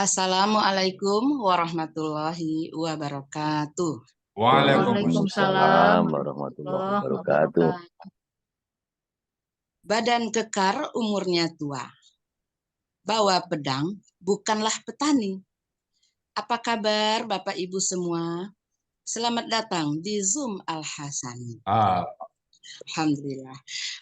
Assalamualaikum warahmatullahi wabarakatuh. Waalaikumsalam Waalaikumsalam warahmatullahi warahmatullahi wabarakatuh. wabarakatuh. Badan kekar umurnya tua. Bawa pedang bukanlah petani. Apa kabar Bapak Ibu semua? Selamat datang di Zoom Al-Hasani. Alhamdulillah.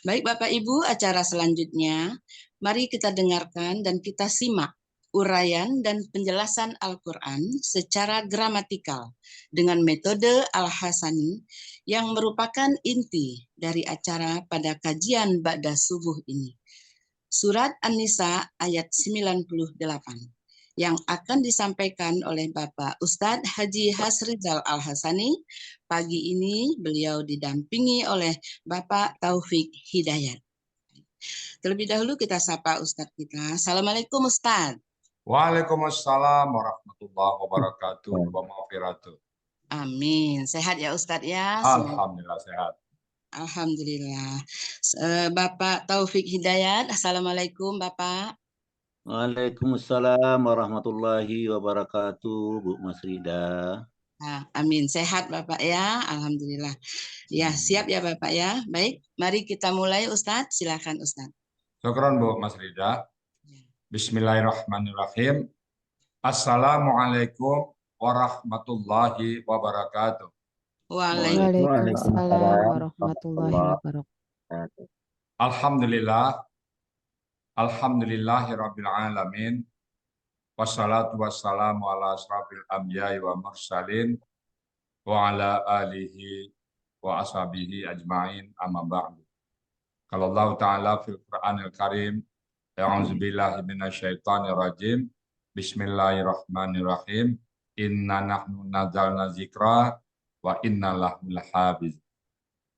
Baik Bapak Ibu, acara selanjutnya mari kita dengarkan dan kita simak uraian dan penjelasan Al-Quran secara gramatikal dengan metode Al-Hasani yang merupakan inti dari acara pada kajian Ba'da Subuh ini. Surat An-Nisa ayat 98 yang akan disampaikan oleh Bapak Ustadz Haji Hasrizal Al-Hasani. Pagi ini beliau didampingi oleh Bapak Taufik Hidayat. Terlebih dahulu kita sapa Ustadz kita. Assalamualaikum Ustadz. Waalaikumsalam warahmatullahi wabarakatuh. Wa maghfiratuh. Amin. Sehat ya Ustadz ya? Alhamdulillah sehat. Alhamdulillah. Bapak Taufik Hidayat. Assalamualaikum Bapak. Waalaikumsalam warahmatullahi wabarakatuh, Bu Mas Rida. Amin. Sehat Bapak ya. Alhamdulillah. Ya, siap ya Bapak ya. Baik, mari kita mulai Ustadz. Silakan Ustadz. Syukran Bu Mas Rida. Bismillahirrahmanirrahim. Assalamualaikum warahmatullahi wabarakatuh. Waalaikumsalam warahmatullahi wabarakatuh. Alhamdulillah. Alhamdulillahirabbil alamin. Wassalatu wassalamu ala asrafil anbiya'i wa mursalin wa ala alihi wa ashabihi ajma'in amma ba'du. Kalau Allah Ta'ala fil Qur'anil Karim, a'udzubillahi minasyaitonir rajim. Bismillahirrahmanirrahim. Inna nahnu nazzalna dzikra wa inna lahu lahafiz.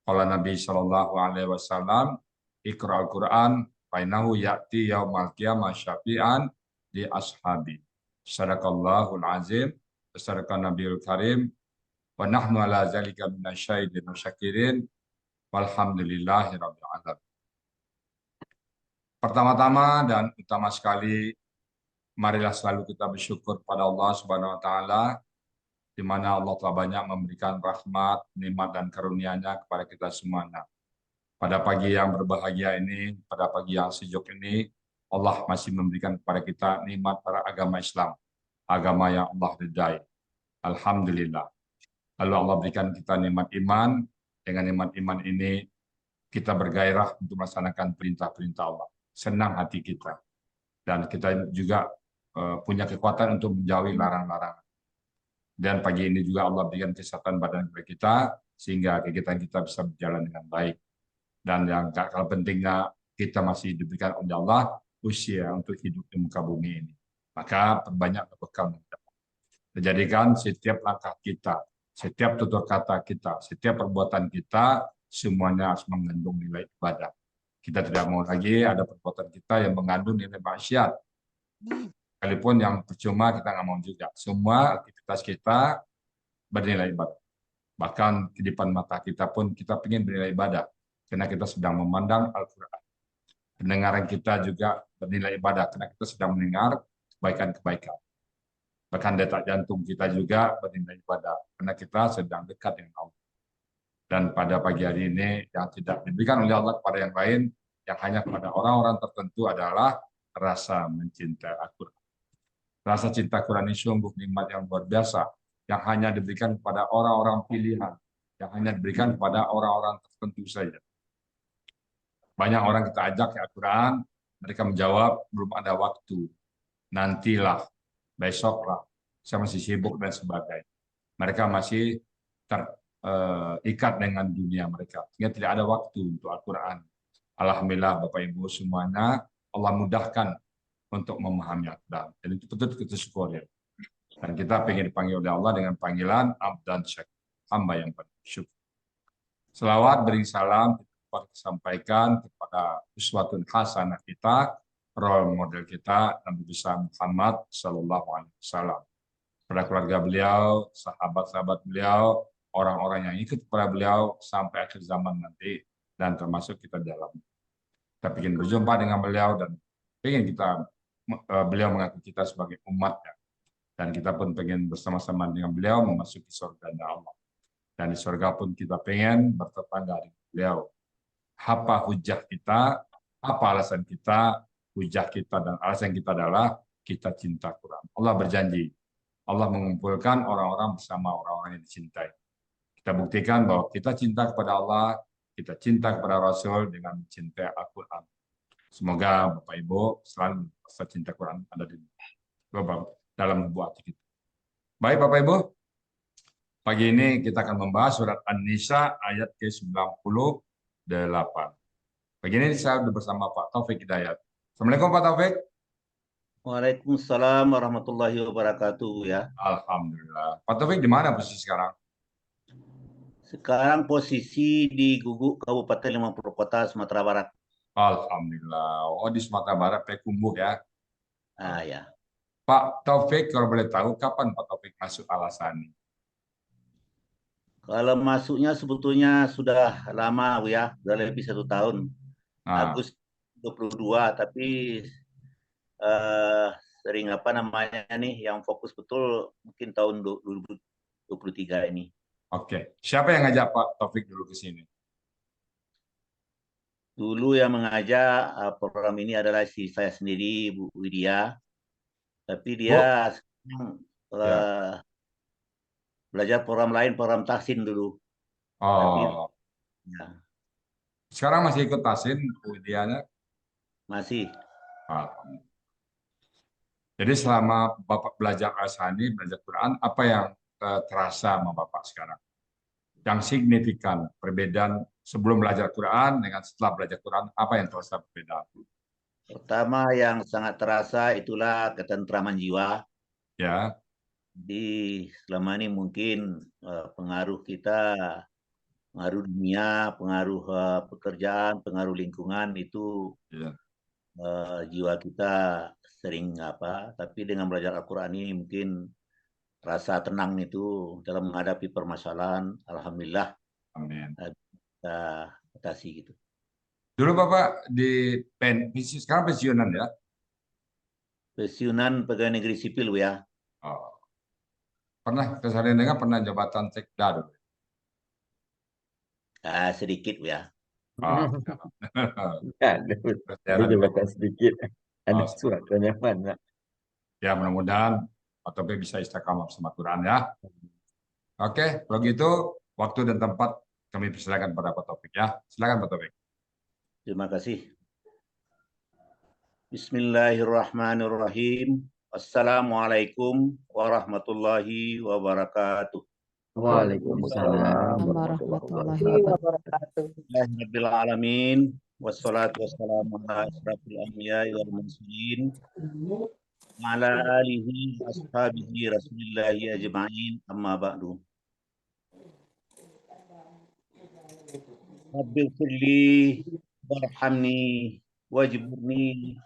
Qala Nabi sallallahu alaihi wasallam, Iqra'ul Qur'an fa innahu ya'ti yaumal qiyamah syafi'an di ashabi. Sadaqallahul azim, sadaqan nabiyul karim, wa nahnu ala zalika minasyahidin wasyakirin, walhamdulillahi rabbil alamin. Pertama-tama dan utama sekali, marilah selalu kita bersyukur pada Allah Subhanahu wa taala, di mana Allah telah banyak memberikan rahmat, nikmat dan karunia-Nya kepada kita semuanya. Pada pagi yang berbahagia ini, pada pagi yang sejuk ini, Allah masih memberikan kepada kita nikmat para agama Islam, agama yang Allah ridai. Alhamdulillah. Lalu Allah berikan kita nikmat iman. Dengan nikmat iman ini, kita bergairah untuk melaksanakan perintah-perintah Allah. Senang hati kita. Dan kita juga punya kekuatan untuk menjauhi larangan-larangan. Dan pagi ini juga Allah berikan kesehatan badan kepada kita, sehingga kegiatan kita bisa berjalan dengan baik. Dan yang tak kalah pentingnya, kita masih diberikan oleh Allah usia untuk hidup di muka bumi ini. Maka perbanyak bekal. Menjadikan setiap langkah kita, setiap tutur kata kita, setiap perbuatan kita, semuanya harus mengandung nilai ibadah. Kita tidak mau lagi ada perbuatan kita yang mengandung nilai maksiat. Sekalipun yang percuma kita nggak mau juga. Semua aktivitas kita bernilai ibadah. Bahkan di depan mata kita pun kita ingin bernilai ibadah. Karena kita sedang memandang Al-Quran. Pendengaran kita juga bernilai ibadah. Karena kita sedang mendengar kebaikan-kebaikan. Bahkan detak jantung kita juga bernilai ibadah. Karena kita sedang dekat dengan Allah. Dan pada pagi hari ini yang tidak diberikan oleh Allah kepada yang lain, yang hanya kepada orang-orang tertentu adalah rasa mencintai Al-Quran. Rasa cinta Quran ini sungguh nikmat yang luar biasa, yang hanya diberikan kepada orang-orang pilihan, yang hanya diberikan kepada orang-orang tertentu saja. Banyak orang kita ajak ke Al-Quran, mereka menjawab, belum ada waktu, nantilah, besoklah, saya masih sibuk dan sebagainya. Mereka masih terikat dengan dunia mereka, sehingga tidak ada waktu untuk Al-Quran. Alhamdulillah Bapak Ibu semuanya, Allah mudahkan untuk memahami Al-Quran. Dan itu betul kita syukuri. Dan kita ingin dipanggil oleh Allah dengan panggilan Abdan Syakur, hamba yang bersyukur. Selawat beri salam kita sampaikan kepada uswatun hasanah kita, role model kita, Nabi besar Muhammad Sallallahu Alaihi Wasallam. Pada keluarga beliau, sahabat-sahabat beliau, orang-orang yang ikut kepada beliau sampai akhir zaman nanti, dan termasuk kita dalam. Kita ingin berjumpa dengan beliau dan ingin kita beliau mengaku kita sebagai umatnya. Dan kita pun pengen bersama-sama dengan beliau memasuki surga Allah. Dan di surga pun kita pengen bertetangga dengan beliau. Apa hujah kita, apa alasan kita, hujah kita dan alasan kita adalah kita cinta Quran. Allah berjanji, Allah mengumpulkan orang-orang bersama orang-orang yang dicintai. Kita buktikan bahwa kita cinta kepada Allah, kita cinta kepada Rasul dengan mencintai Al-Quran. Semoga Bapak Ibu selalu rasa cinta Quran ada di dalam buat kita. Baik Bapak Ibu, pagi ini kita akan membahas surat An-Nisa ayat ke-98. Pagi ini saya bersama Pak Taufik Hidayat. Assalamualaikum Pak Taufik. Waalaikumsalam warahmatullahi wabarakatuh ya. Alhamdulillah. Pak Taufik di mana posisi sekarang? Sekarang posisi di Guguk, Kabupaten 50 Kota, Sumatera Barat. Alhamdulillah. Oh di Sumatera Barat, Pekumbuh ya. Ah ya. Pak Taufik kalau boleh tahu kapan Pak Taufik masuk Al-Asani? Kalau masuknya sebetulnya sudah lama ya, sudah lebih 1 tahun. Agustus 22, tapi sering apa namanya nih yang fokus betul mungkin tahun 2023 ini. Oke. Siapa yang ngajak Pak Taufik dulu ke sini? Dulu yang mengajak program ini adalah saya sendiri, Bu Widya. Tapi dia sekarang belajar program lain, program Tahsin dulu. Tapi, ya. Sekarang masih ikut Tahsin, Bu Widyanya? Masih. Jadi selama Bapak belajar Al-Asani, belajar Quran, apa yang terasa sama Bapak sekarang? Yang signifikan, perbedaan sebelum belajar Quran dengan setelah belajar Quran, apa yang terasa berbeda? Pertama yang sangat terasa itulah ketentraman jiwa. Ya. Di selama ini mungkin pengaruh kita, pengaruh dunia, pengaruh pekerjaan, pengaruh lingkungan itu jiwa kita sering tapi dengan belajar Al-Quran ini mungkin rasa tenang itu dalam menghadapi permasalahan, alhamdulillah. Amin. Kita atasi gitu. Dulu Bapak sekarang pensiunan ya? Pensiunan pegawai negeri sipil ya. Pernah kesalahan dengan pernah jabatan sekda dulu? Sedikit ya. Ada jabatan sedikit. Ada suratnya mana? Ya mudah-mudahan Pak Taufik bisa istiqamah bersama Quran ya. Oke, kalau gitu waktu dan tempat kami persilakan pada Pak Taufik ya. Silakan Pak Taufik. Terima kasih. Bismillahirrahmanirrahim. Assalamualaikum warahmatullahi wabarakatuh. Waalaikumsalam warahmatullahi wabarakatuh. Alhamdulillahirabbil alamin wassalatu wassalamu ala asyrafil anbiya'i wal mursalin wa ala alihi ashabihi rasulillahi ajma'in amma ba'du. Rabbil firli warhamni wajburni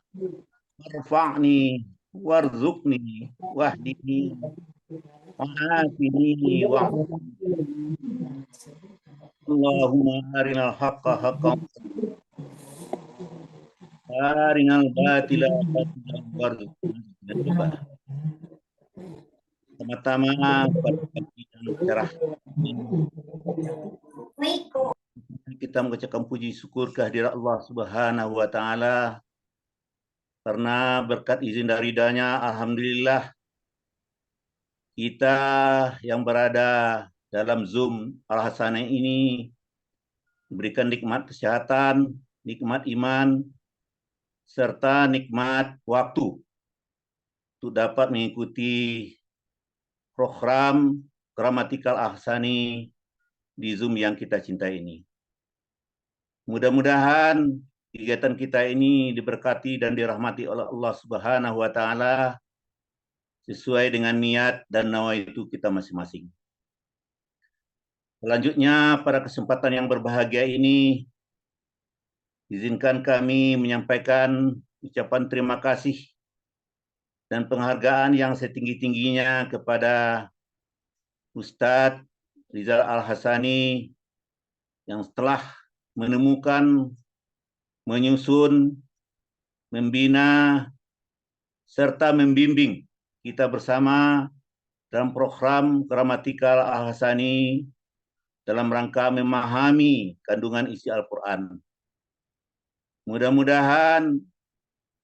warfa'ni warzuqni wahdini wa'afini Allahumma arinal haqqa haqqan arinal batila batilan warzuqna. Pertama-tama pada pagi yang cerah kita mengucapkan puji syukur kehadirat Allah Subhanahu wa taala karena berkat izin dan ridha-Nya alhamdulillah kita yang berada dalam Zoom Al-Hasanah ini diberikan nikmat kesehatan, nikmat iman, serta nikmat waktu untuk dapat mengikuti program Gramatikal Al-Hasani di Zoom yang kita cintai ini. Mudah-mudahan kegiatan kita ini diberkati dan dirahmati oleh Allah Subhanahu wa taala sesuai dengan niat dan nawaitu kita masing-masing. Selanjutnya, pada kesempatan yang berbahagia ini, izinkan kami menyampaikan ucapan terima kasih dan penghargaan yang setinggi-tingginya kepada Ustadz Rizal Al-Hasani yang telah menemukan, menyusun, membina, serta membimbing kita bersama dalam program Gramatikal Al-Hasani dalam rangka memahami kandungan isi Al-Quran. Mudah-mudahan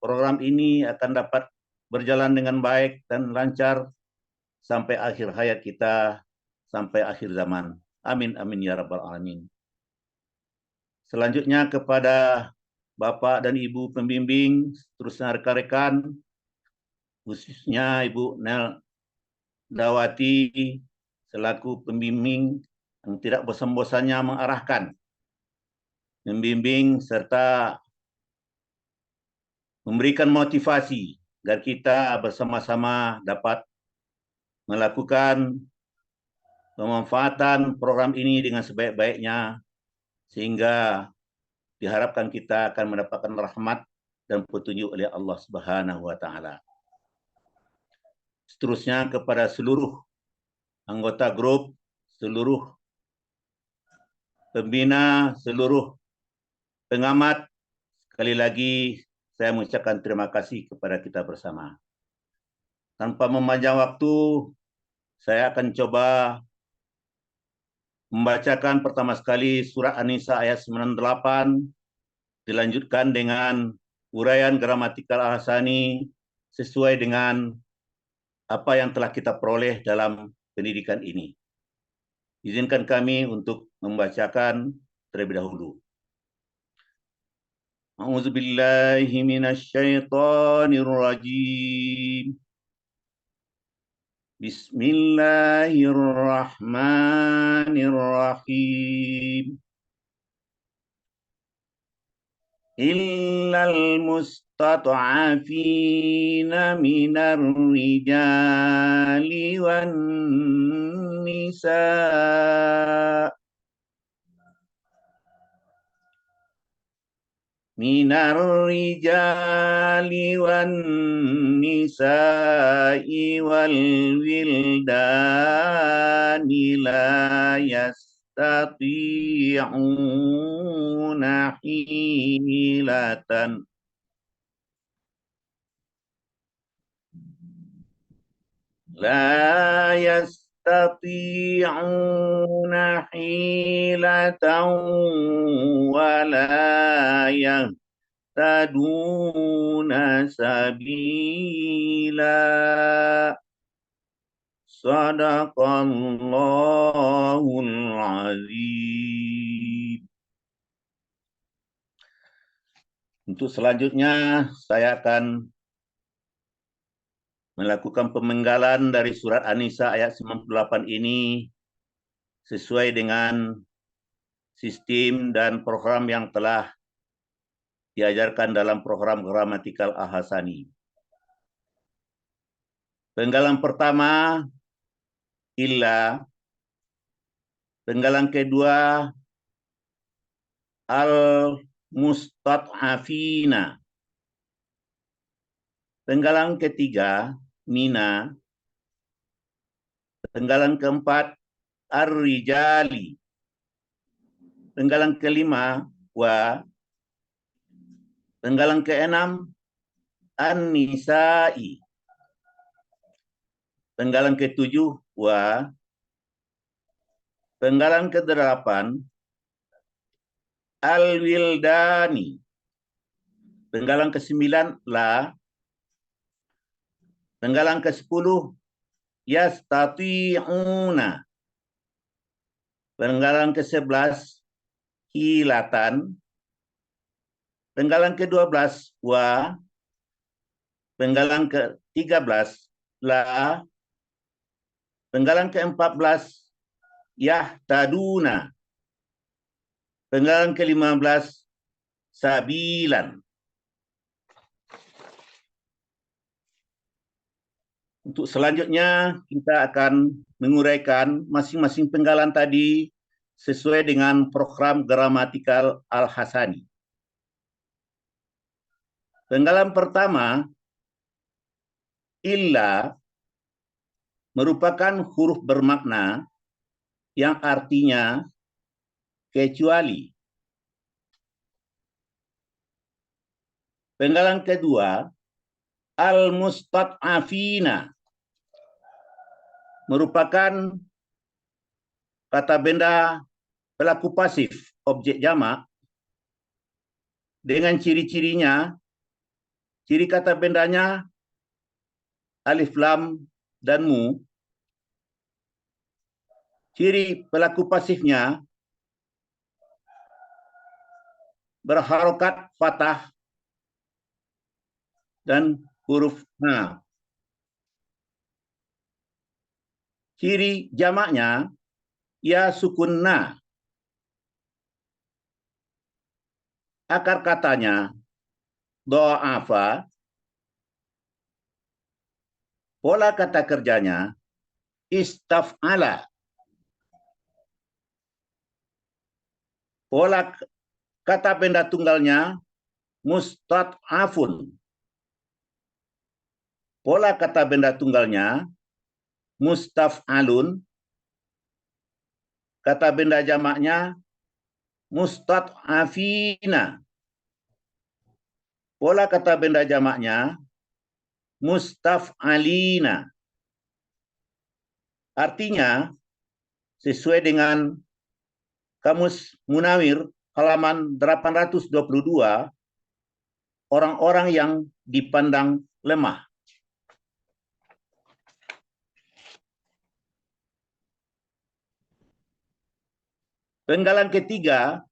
program ini akan dapat berjalan dengan baik dan lancar sampai akhir hayat kita, sampai akhir zaman. Amin, amin ya rabbal alamin. Selanjutnya kepada Bapak dan Ibu pembimbing, seterusnya rekan-rekan, khususnya Ibu Nel Dawati selaku pembimbing yang tidak bosan-bosannya mengarahkan, membimbing serta memberikan motivasi agar kita bersama-sama dapat melakukan pemanfaatan program ini dengan sebaik-baiknya, sehingga diharapkan kita akan mendapatkan rahmat dan petunjuk oleh Allah Subhanahu wa taala. Seterusnya kepada seluruh anggota grup, seluruh pembina, seluruh pengamat, sekali lagi saya mengucapkan terima kasih kepada kita bersama. Tanpa memanjang waktu, saya akan coba membacakan pertama sekali surat An-Nisa ayat 98, dilanjutkan dengan uraian gramatikal Al-Hasani sesuai dengan apa yang telah kita peroleh dalam pendidikan ini. Izinkan kami untuk membacakan terlebih dahulu. A'udzubillahi minasyaitonirrajim. Bismillahirrahmanirrahim. Illal mustata'afina minar rijali wan nisa' minar rijali wan nisa'i wal wildani la yastati'una hilatan wala yahtaduna sabila. Sadaqallahul azim. Untuk selanjutnya saya akan melakukan pemenggalan dari surat An-Nisa ayat 98 ini sesuai dengan sistem dan program yang telah diajarkan dalam program Gramatikal Al-Hasani. Penggalan pertama, illa. Penggalan kedua, al-mustat'afina. Penggalan ketiga, mina. Penggalan keempat, ar-rijali. Penggalan kelima, wa. Penggalan keenam, an-nisa'i. Penggalan ketujuh, wa. Penggalan kedelapan, al-wildani. Penggalan kesembilan, la. Penggalan ke-10, yastati'una. Penggalan ke-11, hilatan. Penggalan ke-12, wa. Penggalan ke-13, la. Penggalan ke-14, yahtaduna. Penggalan ke-15, sabilan. Untuk selanjutnya kita akan menguraikan masing-masing penggalan tadi sesuai dengan program Gramatikal Al-Hasani. Penggalan pertama, illa, merupakan huruf bermakna yang artinya kecuali. Penggalan kedua, Al-mustad'afina merupakan kata benda pelaku pasif objek jamak dengan ciri-cirinya. Ciri kata bendanya alif, lam, dan mu. Ciri pelaku pasifnya berharokat fathah dan huruf na. Ciri jamaknya ya sukun na. Akar katanya do'afa. Pola kata kerjanya istaf'ala. Pola kata benda tunggalnya mustad'afun. Pola kata benda tunggalnya mustaf'alun. Kata benda jamaknya mustad'afina. Pola kata benda jamaknya mustaf'alina. Artinya, sesuai dengan Kamus Munawir halaman 822, orang-orang yang dipandang lemah. Penggalan ketiga,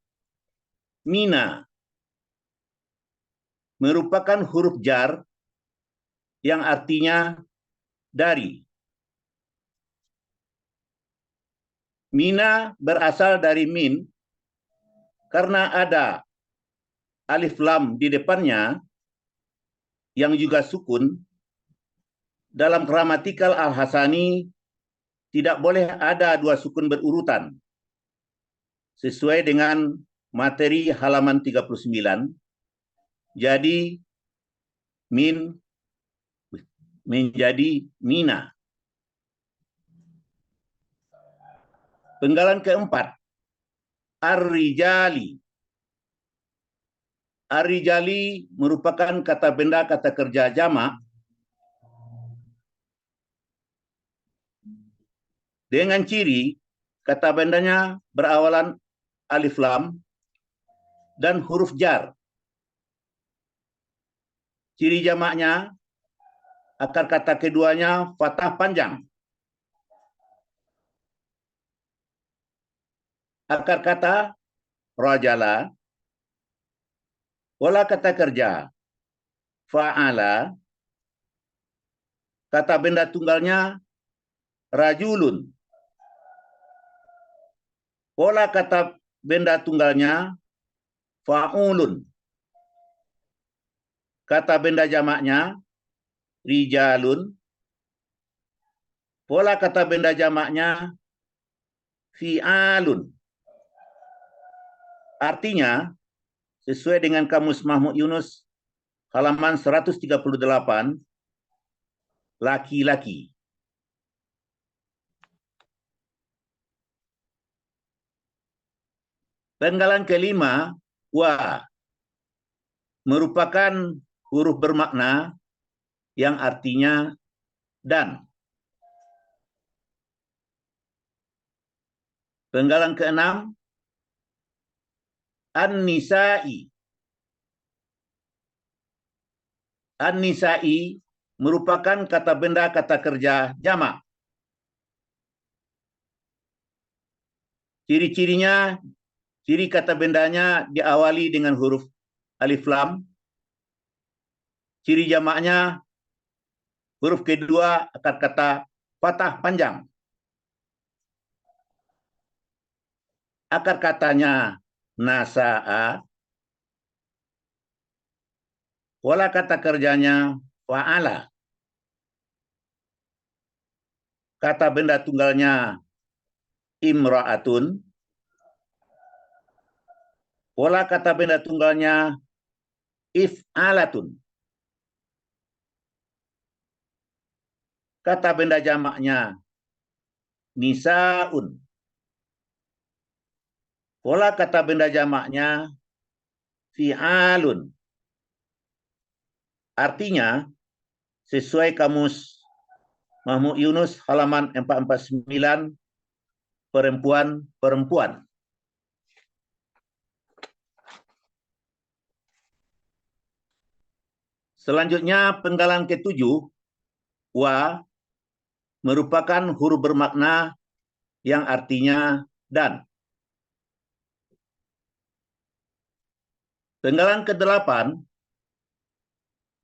mina, merupakan huruf jar yang artinya dari. Mina berasal dari min karena ada alif lam di depannya yang juga sukun. Dalam gramatikal Al-Hasani tidak boleh ada dua sukun berurutan. Sesuai dengan materi halaman 39. Jadi min menjadi mina. Penggalan keempat, ar-rijali. Ar-rijali merupakan kata benda kata kerja jamak dengan ciri kata bendanya berawalan alif lam dan huruf jar. Ciri jamaknya akar kata keduanya fathah panjang. Akar kata rajala. Pola kata kerja fa'ala. Kata benda tunggalnya rajulun. Pola kata benda tunggalnya fa'ulun. Kata benda jamaknya rijalun. Pola kata benda jamaknya fi'alun. Artinya, sesuai dengan Kamus Mahmud Yunus halaman 138, laki-laki. Penggalan kelima, wa, merupakan huruf bermakna yang artinya dan. Penggalan keenam, an-nisa'i. An-nisa'i merupakan kata benda kata kerja jamak. Ciri-cirinya, ciri kata bendanya diawali dengan huruf alif lam. Ciri jamaknya huruf kedua akar kata fathah panjang. Akar katanya nasa'a. Pola kata kerjanya fa'ala. Kata benda tunggalnya imra'atun. Pola kata benda tunggalnya if'alatun. Kata benda jamaknya nisa'un. Pola kata benda jamaknya fi'alun. Artinya, sesuai kamus Mahmud Yunus halaman 449, perempuan. Selanjutnya penggalan ke-7, wa, merupakan huruf bermakna yang artinya dan. Penggalan ke-8,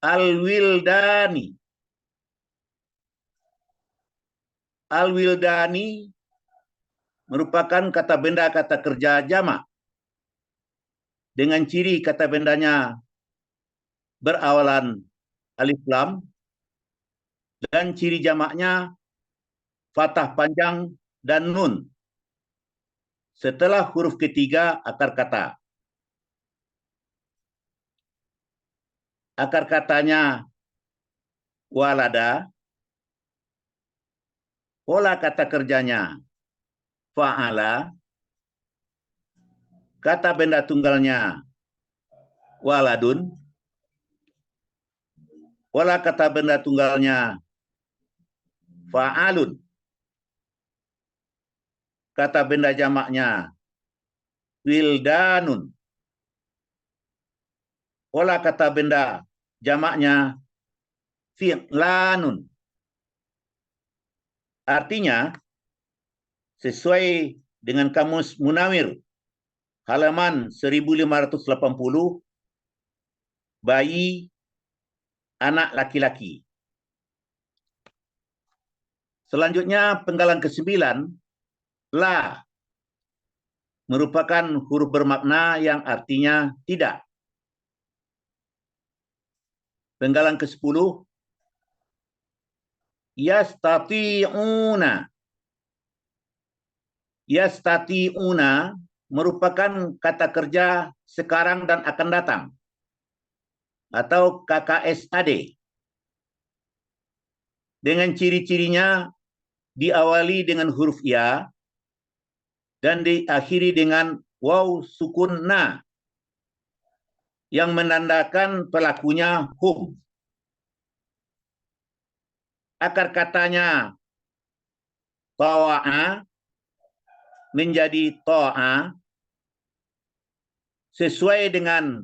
al-wildani. Al-wildani merupakan kata benda kata kerja jamak dengan ciri kata bendanya berawalan alif lam dan ciri jamaknya fathah panjang dan nun setelah huruf ketiga akar kata. Akar katanya walada, pola kata kerjanya fa'ala, kata benda tunggalnya waladun, pola kata benda tunggalnya fa'alun, kata benda jamaknya wildanun, pola kata benda jamaknya fi'lanun. Artinya, sesuai dengan kamus Munawir halaman 1580, bayi, anak laki-laki. Selanjutnya penggalan ke-9, la, merupakan huruf bermakna yang artinya tidak. Penggalan ke-10, yastati'una. Yastati'una merupakan kata kerja sekarang dan akan datang atau KKSAD. Dengan ciri-cirinya diawali dengan huruf ya dan diakhiri dengan waw sukun na yang menandakan pelakunya hum. Akar katanya tawa'a menjadi to'a sesuai dengan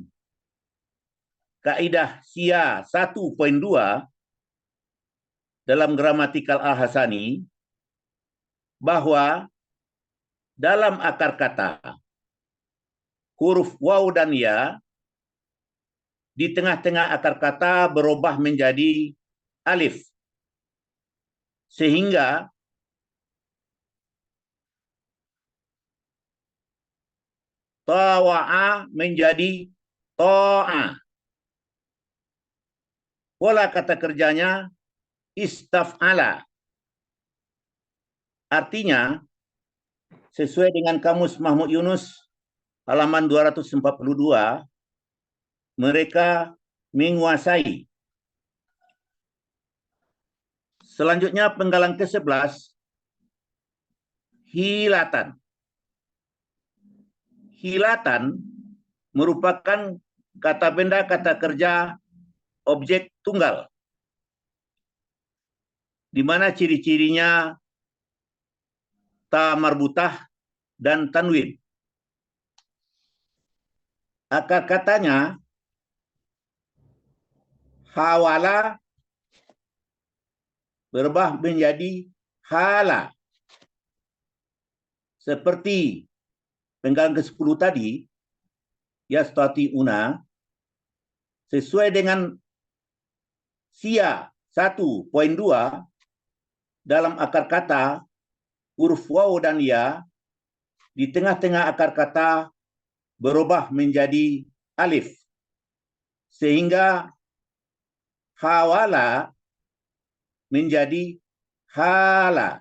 kaidah SIA 1.2 dalam gramatikal al-Hasani bahwa dalam akar kata huruf waw dan ya di tengah-tengah akar kata berubah menjadi alif sehingga tawa'a menjadi to'a. Pola kata kerjanya istaf'ala. Artinya, sesuai dengan kamus Mahmud Yunus halaman 242, mereka menguasai. Selanjutnya penggalan ke-11, hilatan. Hilatan merupakan kata benda kata kerja objek tunggal, di mana ciri-cirinya ta marbutah dan tanwin. Akar katanya hawala berubah menjadi hala. Seperti penggalan ke-10 tadi, yastati'una, sesuai dengan SIA 1.2 dalam akar kata huruf waw dan ya di tengah-tengah akar kata berubah menjadi alif sehingga hawala menjadi hala.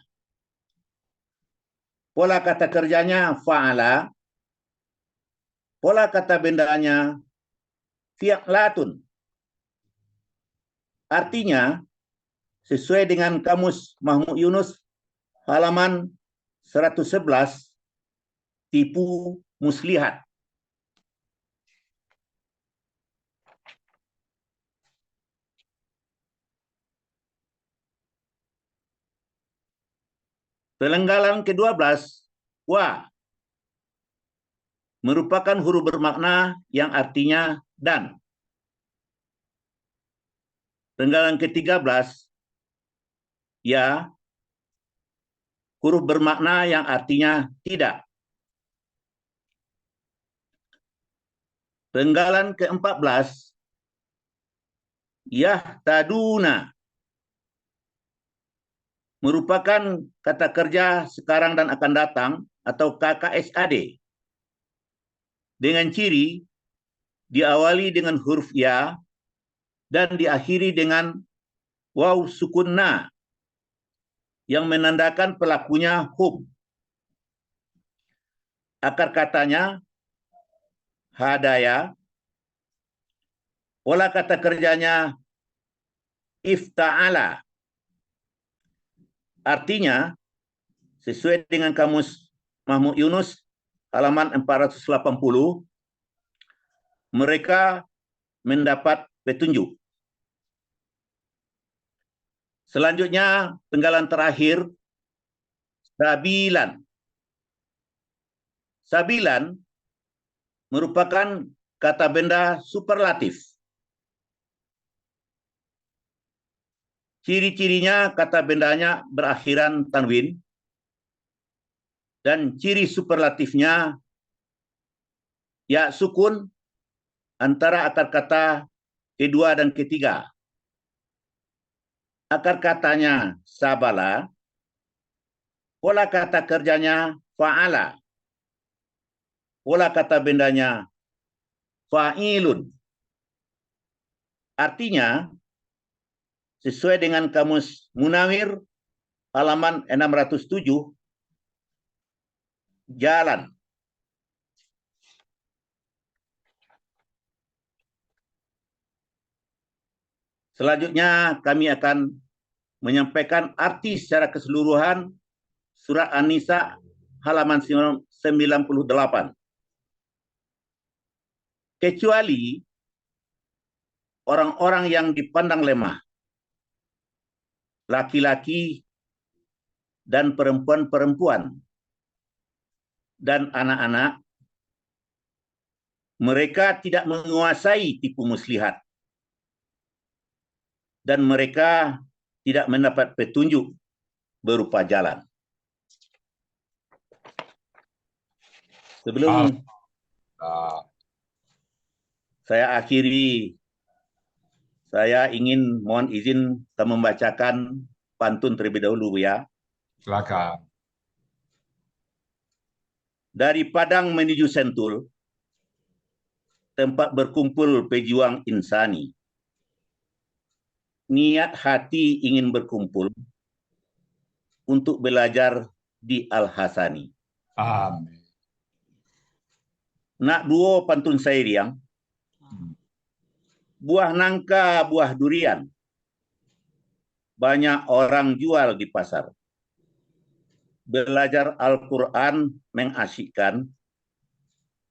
Pola kata kerjanya fa'ala, pola kata bendanya fi'latun. Artinya, sesuai dengan kamus Mahmud Yunus halaman 111, tipu muslihat. Penggalan ke-12, wa, merupakan huruf bermakna yang artinya dan. Penggalan ke-13, ya, huruf bermakna yang artinya tidak. Penggalan ke-14, yahtaduna, merupakan kata kerja sekarang dan akan datang atau KKSAD dengan ciri diawali dengan huruf ya dan diakhiri dengan waw sukunna yang menandakan pelakunya hum. Akar katanya hadaya, pola kata kerjanya ifta'ala. Artinya, sesuai dengan kamus Mahmud Yunus halaman 480, mereka mendapat petunjuk. Selanjutnya, penggalan terakhir, sabilan. Sabilan merupakan kata benda superlatif. Ciri-cirinya kata bendanya berakhiran tanwin dan ciri superlatifnya ya sukun antara akar kata kedua dan ketiga. Akar katanya sabala, pola kata kerjanya fa'ala, pola kata bendanya fa'ilun. Artinya, sesuai dengan kamus Munawir halaman 607, jalan. Selanjutnya kami akan menyampaikan arti secara keseluruhan surat An-Nisa halaman 98. Kecuali orang-orang yang dipandang lemah, laki-laki dan perempuan-perempuan dan anak-anak, mereka tidak menguasai tipu muslihat dan mereka tidak mendapat petunjuk berupa jalan. Sebelum saya akhiri, saya ingin mohon izin membacakan pantun terlebih dahulu, ya. Silakan. Dari Padang menuju Sentul, tempat berkumpul pejuang insani. Niat hati ingin berkumpul untuk belajar di Al-Hasani. Amin. Nak duo pantun saya riang. Buah nangka, buah durian. Banyak orang jual di pasar. Belajar Al-Quran mengasyikkan.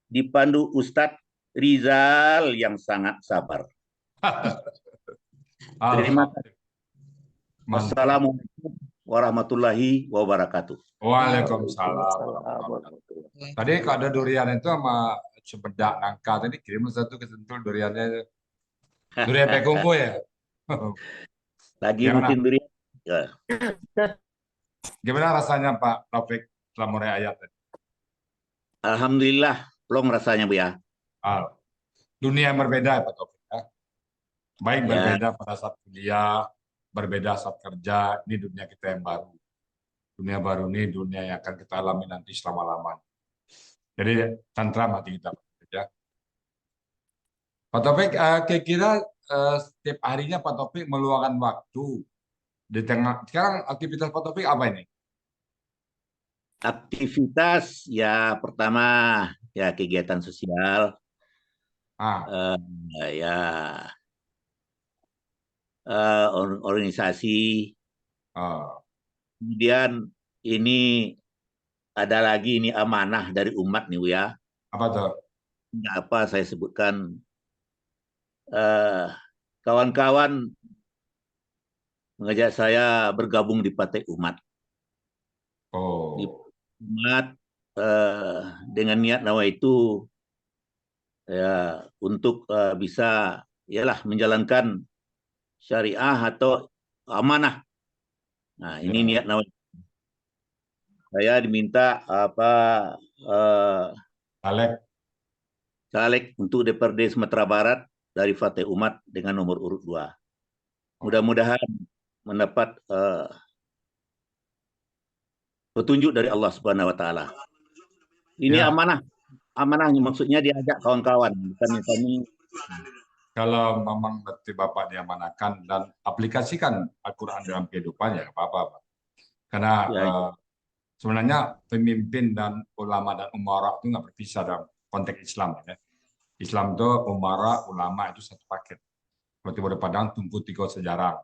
Dipandu Ustadz Rizal yang sangat sabar. Terima kasih. Wassalamualaikum warahmatullahi wabarakatuh. Waalaikumsalam. Tadi kalau ada durian itu sama sebedak nangka tadi kirim satu ke Sentul duriannya. Durian Pekumbu ya. Lagi Gimana? musim durian. Ya. Gimana rasanya Pak Taufik setelah murai ayat tadi? Alhamdulillah, plong rasanya, Bu, ya. Dunia yang berbeda Pak Taufik. Ya. Baik Ya. berbeda pada saat kuliah, berbeda saat kerja. Ini dunia kita yang baru. Dunia baru ini dunia yang akan kita alami nanti selama-lamanya. Jadi tantram hati kita. Ya. Pak Taufik, kira-kira setiap harinya Pak Taufik meluangkan waktu di tengah. Sekarang aktivitas Pak Taufik apa ini? Aktivitas ya pertama ya kegiatan sosial. Ya organisasi. Kemudian ini ada lagi ini amanah dari umat nih, Bu, ya. Apa tuh? Apa saya sebutkan kawan-kawan mengajak saya bergabung di Partai Umat. di Oh, Jumat dengan niat nawaitu ya untuk bisa ialah menjalankan syariah atau amanah. Nah, ini ya. niat nawaitu. Saya diminta Alek, caleg untuk DPRD Sumatera Barat dari Partai Umat dengan nomor urut 2. Mudah-mudahan mendapat petunjuk dari Allah Subhanahu wa taala. Ini ya. amanah maksudnya diajak kawan-kawan, bukan kami. Kalau memang berarti Bapak diamanahkan dan aplikasikan Al-Quran dalam kehidupan, ya nggak apa-apa, Pak. Karena Ya, sebenarnya pemimpin dan ulama dan umara itu nggak berpisah dalam konteks Islam. Ya. Islam itu umara, ulama itu satu paket. Seperti Bodo Padang, tumpu tiga sejarah.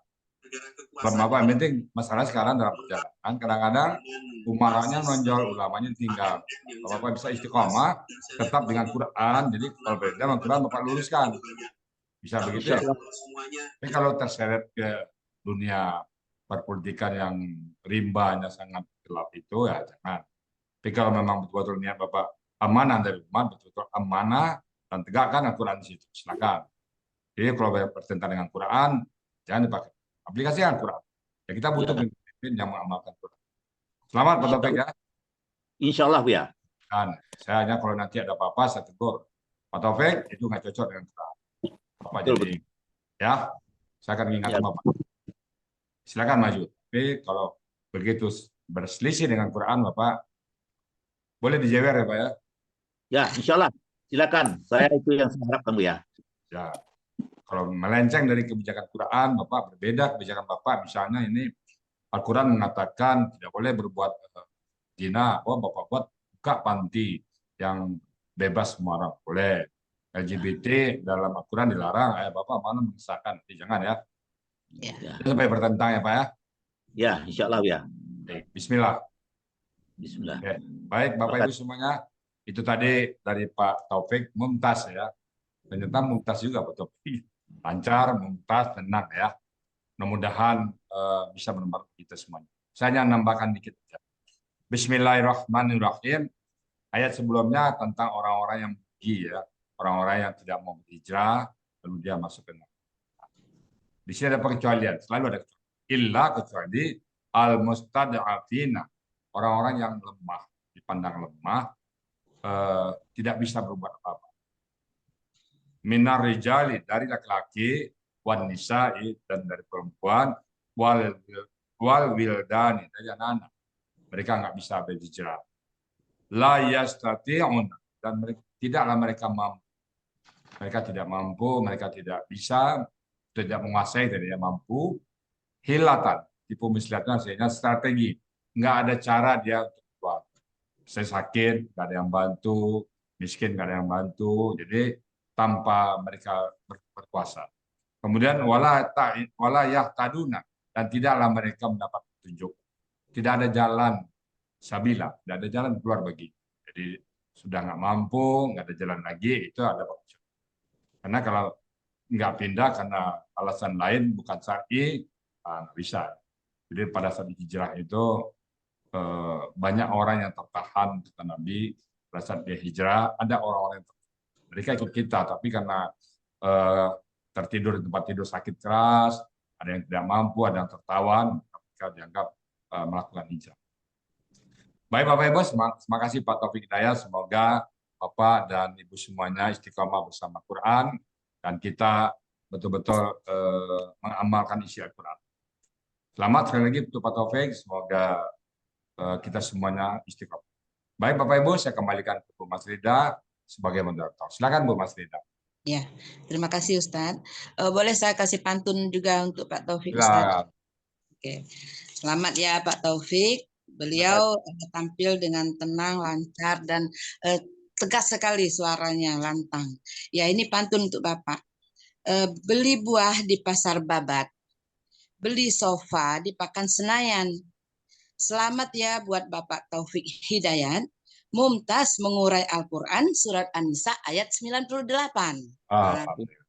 Apa yang penting masalah sekarang dalam perjalanan, kadang-kadang umaranya nonjol, ulamanya tinggal. Bapak bisa istiqomah, tetap dengan Quran. Jadi kalau beda dengan Quran, Bapak luruskan. Bisa begitu insya ya. Allah. Tapi kalau terseret ke dunia perpolitikan yang rimbanya sangat gelap itu, ya jangan. Tapi kalau memang betul-betul niat Bapak amanah dari umat, betul-betul amanah dan tegakkan Al-Quran di situ, silakan. Jadi kalau bertentangan dengan Quran, jangan dipakai. Aplikasikan Quran. Ya kita butuh Ya, pemimpin yang mengamalkan Quran. Selamat Pak Taufik ya. insya Allah ya. Dan saya hanya kalau nanti ada apa-apa saya tegur. Pak Taufik itu nggak cocok dengan Quran. Bapak Betul, jadi ya, saya akan mengingatkan Ya. Bapak. Silakan maju. Tapi kalau begitu berselisih dengan Quran, Bapak boleh dijewer ya Pak ya. Ya, insya Allah. Silakan. Saya itu yang saya harapkan Bu ya. Ya, kalau melenceng dari kebijakan Quran, Bapak berbeda kebijakan Bapak. Misalnya ini Al-Quran mengatakan tidak boleh berbuat zina. Oh, Bapak buat buka panti yang bebas semua orang. Boleh. LGBT dalam Al-Quran dilarang. Bapak mana mengesahkan? Jangan ya. Ya. Itu sampai bertentang ya Pak ya. Ya, insya Allah ya. Baik, Bismillah. Bismillah. Oke. Baik Bapak Ibu semuanya. Itu tadi dari Pak Taufik, mumtaz ya. Ternyata mumtaz juga Pak Taufik. Lancar, mumtaz, tenang ya. Mudah-mudahan bisa menempat kita semuanya. Saya hanya nambahkan dikit saja. Bismillahirrahmanirrahim. Ayat sebelumnya tentang orang-orang yang pergi ya, orang-orang yang tidak mau berhijrah, lalu dia masuk ke neraka. Di sini ada perkecualian, selalu ada kecuali. Illa kecuali al-mustad'afina, orang-orang yang lemah, dipandang lemah, tidak bisa berbuat apa-apa. Minar rijali, dari laki-laki, wan nisa'i, dan dari perempuan, wal wildani, dari anak-anak. Mereka nggak bisa berhijrah. La yastati'un, dan tidaklah mereka mampu. Mereka tidak mampu, mereka tidak bisa, tidak menguasai, tidak mampu. Hilatan, tipu muslihatnya sehingga strategi. Nggak ada cara dia untuk keluar. Saya sakit, nggak ada yang bantu, miskin nggak ada yang bantu, jadi tanpa mereka berkuasa. Kemudian wala yahtaduna, dan tidaklah mereka mendapat petunjuk. Tidak ada jalan sabila, tidak ada jalan keluar bagi. Jadi sudah nggak mampu, nggak ada jalan lagi, itu ada petunjuk. Karena kalau nggak pindah karena alasan lain bukan syar'i, nggak bisa. Jadi pada saat hijrah itu banyak orang yang tertahan kata Nabi. Pada saat dia hijrah ada orang-orang yang mereka ikut kita, tapi karena tertidur di tempat tidur sakit keras, ada yang tidak mampu, ada yang tertawan, mereka dianggap melakukan hijrah. Baik Bapak Ibu, terima kasih Pak Taufik Hidayat. Semoga Bapak dan Ibu semuanya istiqomah bersama Quran dan kita betul-betul mengamalkan isi Al-Quran. Selamat sekali lagi untuk Pak Taufik, semoga kita semuanya istiqomah. Baik Bapak Ibu, saya kembalikan ke Bu Mas Rida sebagai moderator. Silakan Bu Mas Rida. Ya, terima kasih Ustadz. Boleh saya kasih pantun juga untuk Pak Taufik Silakan. Ustadz? Oke, selamat ya Pak Taufik. Beliau tampil dengan tenang, lancar, dan tegas sekali suaranya, lantang. Ya, ini pantun untuk Bapak. Beli buah di Pasar Babat, beli sofa di Pakan Senayan. Selamat ya buat Bapak Taufik Hidayat. Mumtaz mengurai Al-Quran surat An-Nisa ayat 98. Alhamdulillah.